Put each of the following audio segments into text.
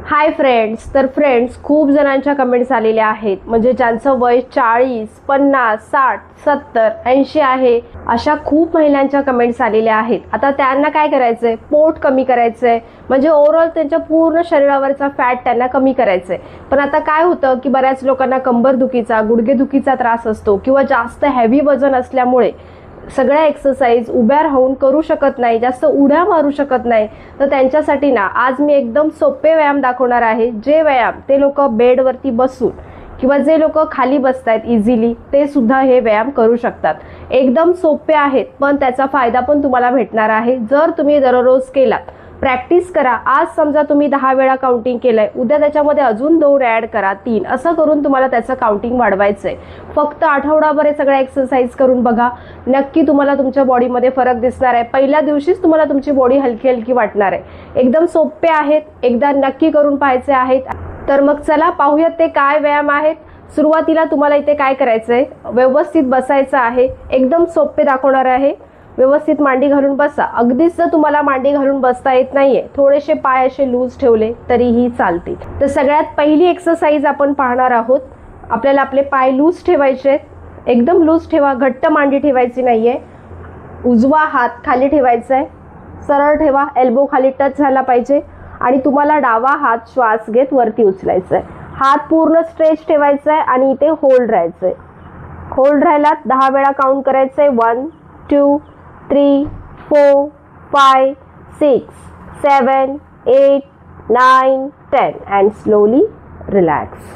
Hi friends, तर friends खूप जणांच्या कमेंट्स आलेल्या आहेत, म्हणजे ज्यांचं वय 40, 50, 60, 70, 80 आहे, अशा खूप महिलांच्या कमेंट्स आलेल्या आहेत। आता त्यांना काय करायचंय, पोट कमी करायचंय, म्हणजे ओव्हरऑल त्यांच्या पूर्ण शरीरावरचा फॅट त्यांना कमी करायचंय। पण आता काय होतं की बऱ्याच लोकांना कंबरदुखीचा, गुडघेदुखीचा त्रास असतो किंवा जास्त हेवी वजन असल्यामुळे सगळ्या एक्सरसाइज उभ्या राहून करू शकत नाही, जास्त उड्या मारू शकत नाही। तर त्यांच्यासाठी ना आज मी एकदम सोपे व्यायाम दाखवणार आहे, जे व्यायाम ते लोक बेडवरती बसून किंवा जे लोक खाली बसतायत इझिली ते सुद्धा हे व्यायाम करू शकतात। एकदम सोपे आहेत, पण त्याचा फायदा पण तुम्हाला भेटणार आहे जर तुम्ही दररोज केलात। प्रॅक्टिस करा। आज समजा तुम्ही 10 वेळा काउंटिंग केलंय, उद्या त्याच्यामध्ये अजून 2 ॲड करा, 3 असं करून तुम्हाला त्याचं काउंटिंग वाढवायचंय। फक्त आठवडाभर सगळ्या एक्सरसाइज करून बघा, नक्की तुम्हाला तुमच्या बॉडीमध्ये फरक दिसणार आहे। पहिल्या दिवशीच तुम्हाला तुमची बॉडी हलकी हलकी वाटणार आहे। एकदम सोपे आहेत, एकदा नक्की करून पाहायचे आहेत। तर मग चला पाहूयात ते काय व्यायाम आहेत। सुरुवातीला तुम्हाला इथे काय करायचंय, व्यवस्थित बसायचं आहे। एकदम सोपे दाखवणार आहे। व्यवस्थित मांडी घालून बसा। अगदीच जर तुम्हाला मांडी घालून बसता येत नाहीये, थोडेसे पाय असे लूज ठेवले तरीही चालतील। तर सगळ्यात पहिली एक्सरसाइज आपण पाहणार आहोत। आपल्याला आपले पाय लूज ठेवायचे, एकदम लूज ठेवा, घट्ट मांडी ठेवायची नाहीये। उजवा हात खाली ठेवायचा आहे, सरळ ठेवा, एल्बो खाली टच झाला पाहिजे आणि तुम्हाला डावा हात श्वास घेत वरती उचलायचा आहे। हात पूर्ण स्ट्रेच ठेवायचा आहे आणि इथे होल्ड राहायचंय। होल्ड राहिलात 10 वेळा काउंट करायचंय। 1 2 3 4 5 6 7 8 9 10 अँड स्लोली रिलॅक्स।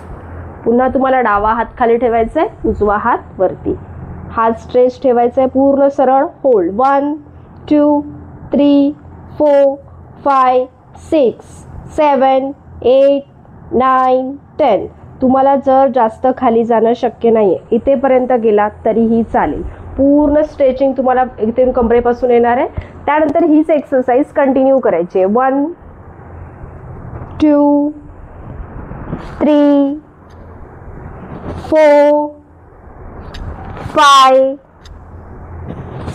पुन्हा तुम्हाला डावा हात खाली ठेवायचा आहे, उजवा हात वरती, हात स्ट्रेच ठेवायचा आहे, पूर्ण सरळ होल्ड। 1 2 3 4 5 6 7 8 9 10। तुम्हाला जर जास्त खाली जाणं शक्य नाहीये, इथेपर्यंत गेलात तरीही चालेल। पूर्ण स्ट्रेचिंग तुम्हाला इथून कमरेपासून येणार आहे। त्यानंतर हीच एक्सरसाइज कंटिन्यू करायची आहे। 1 2 3 4 5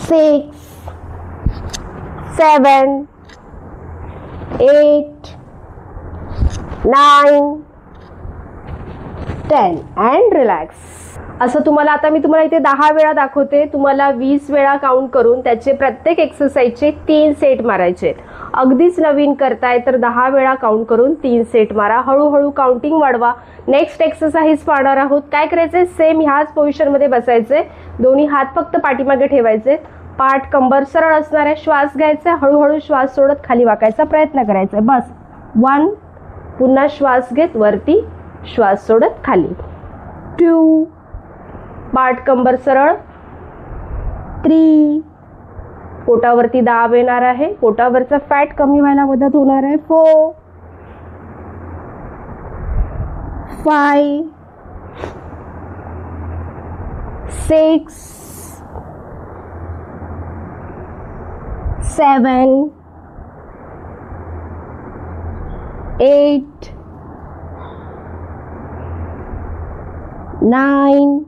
6 7 8 9 10 अँड रिलॅक्स। असं तुम्हाला आता मी तुम्हाला इथे 10 वेळा दाखवते, तुम्हाला 20 वेळा काउंट करून त्याचे प्रत्येक एक्सरसाइजचे 3 सेट मारायचे। अगदीच नवीन करताय तर 10 वेळा काउंट करून 3 सेट मारा। हळूहळू काउंटिंग वाढवा। नेक्स्ट एक्सरसाइज पाहणार आहोत। काय करायचंय, सेम ह्याच पोझिशनमध्ये बसायचे, दोन्ही हात फक्त पाठीमागे ठेवायचे, पाठ कंबर सरळ असणार आहे, श्वास घ्यायचा, हळूहळू श्वास सोडत खाली वाकायचा प्रयत्न करायचा। बस 1, पुन्हा श्वास घेत वरती, श्वास सोडत खाली, 2, पाठ कंबर सरळ, 3, पोटावरती दाब येणार आहे, पोटावरचा फॅट कमी व्हायला मदत होणार आहे, 4, 5, 6, 7, 8, 9,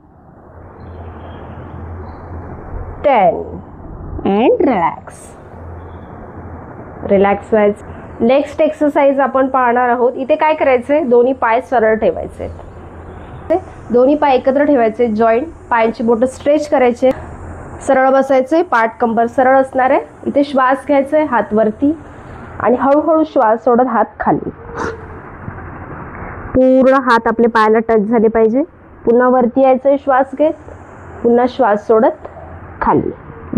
10 अँड रिलॅक्स। रिलॅक्स व्हायचं। नेक्स्ट एक्सरसाइज आपण पाहणार आहोत। इथे काय करायचंय, दोन्ही पाय सरळ ठेवायचे, दोन्ही पाय एकत्र ठेवायचे, जॉईंट, पायांची बोटं स्ट्रेच करायचे, सरळ बसायचे, पाठ कंबर सरळ असणार आहे। इथे श्वास घ्यायचा, हात वरती आणि हळूहळू श्वास सोडत हात खाली, पूर्ण हात आपले पायाला टच झाले पाहिजे। पुन्हा वरती यायचंय, श्वास घेत, पुन्हा श्वास सोडत खाली,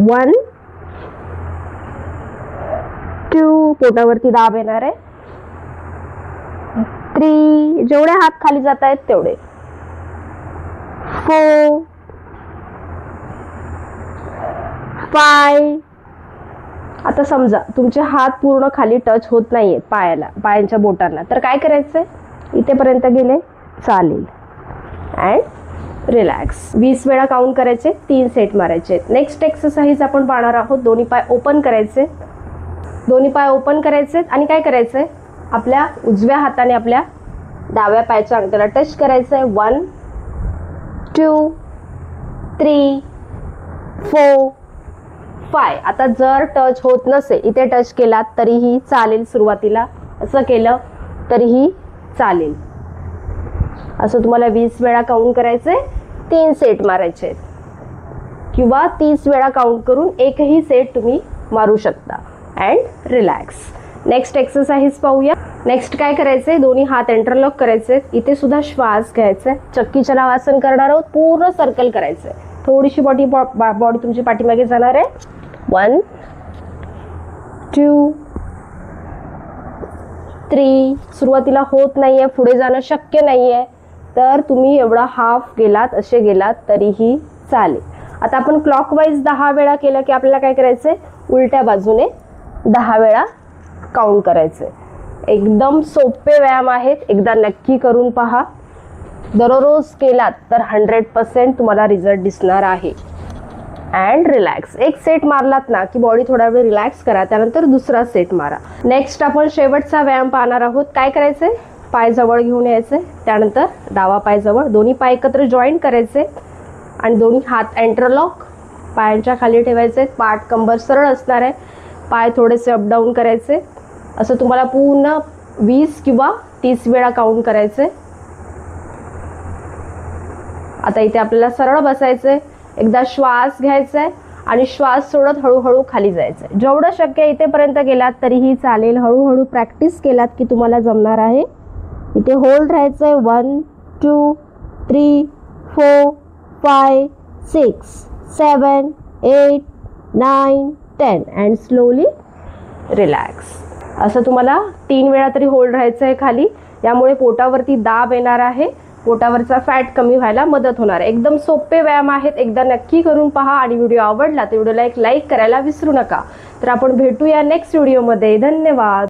1 2, पोटावरती दाब येणार आहे, 3, जेवढे हात खाली जात आहेत तेवढे, 4 5। आता समजा तुमचे हात पूर्ण खाली टच होत नाहीयेत पायाला, पायांच्या बोटांना, तर काय करायचंय, इथेपर्यंत गेले चालेल अँड रिलॅक्स। 20 वेळा काउंट करायचे, 3 सेट मारायचे। नेक्स्ट एक्सरसाइज आपण पाहणार आहोत। दोन्ही पाय ओपन करायचे, दोन्ही पाय ओपन करायचे आणि काय करायचंय, आपल्या उजव्या हाताने आपल्या डाव्या पायाच्या अंगठ्याला टच करायचंय, 1 2 3 4 5। आता जर टच होत नसेल, इथे टच केलात तरीही चालेल, सुरुवातीला असं केलं तरीही चालेल. असं तुम्हाला 20 वेळा काउंट करायचंय, 3 सेट मारायचे आहेत, किंवा 30 वेळा काउंट करून एकही सेट तुम्ही मारू शकता. And relax. नेक्स्ट एक्सरसाइज पाहूया. नेक्स्ट काय करायचंय, दोन्ही हात इंटरलॉक करायचे. इथे सुद्धा श्वास घ्यायचा, चक्कीचं आसन करणार आहोत. पूर्ण सर्कल करायचंय. थोडीशी बॉडी तुमची पाठीमागे जाणार आहे. 1 2 3. सुरुवातीला होत नाहीये, पुढे जाणं शक्य नाहीये, तर तुम्ही एवढा हाफ गेलात, असे गेलात तरीही चालेल. आता आपण क्लॉकवाईज 10 वेळा केलं की आपल्याला काय करायचंय, उलट्या बाजूने 10 वेळा काउंट करायचंय. एकदम सोपे व्यायाम आहेत. एकदा नक्की करून पहा. दररोज केलात तर 100% तुम्हाला रिझल्ट दिसणार आहे. And relax. एक सेट मारलात ना की बॉडी थोडा वेळ रिलॅक्स करा, त्यानंतर दुसरा सेट मारा. नेक्स्ट आपण शेवटचा व्यायाम पाहणार आहोत. काय करायचंय, पाय जवळ घेऊन यायचे, त्यानंतर डावा पाय जवळ, दोन्ही पाय एकत्र जॉईंट करायचे आणि दोन्ही हात इंटरलॉक पायांच्या खाली ठेवायचे. पाठ कंबर सरळ असणार आहे. पाय थोडेसे अपडाऊन करायचे. असं तुम्हाला पूर्ण 20 किंवा 30 वेळा काउंट करायचे. आता इथे आपल्याला सरळ बसायचंय. एकदा श्वास घ्यायचा आहे आणि श्वास सोडत हळूहळू खाली जायचं आहे. जेवढं शक्य इथेपर्यंत गेलात तरीही चालेल. हळूहळू प्रॅक्टिस केलात की तुम्हाला जमणार आहे. इथे होल्ड राहायचं आहे. 1 2 3 4 5 6 7 8 9 10 अँड स्लोली रिलॅक्स. असं तुम्हाला 3 वेळा तरी होल्ड राहायचं आहे खाली. यामुळे पोटावरती दाब येणार आहे, पोटावरचा फॅट कमी व्हायला मदत होणार आहे. एकदम सोपे व्यायाम आहेत. एकदा नक्की करून पहा. आणि व्हिडिओ आवडला तर व्हिडिओला एक लाईक करायला विसरू नका. तर आपण भेटूया नेक्स्ट व्हिडिओमध्ये. धन्यवाद.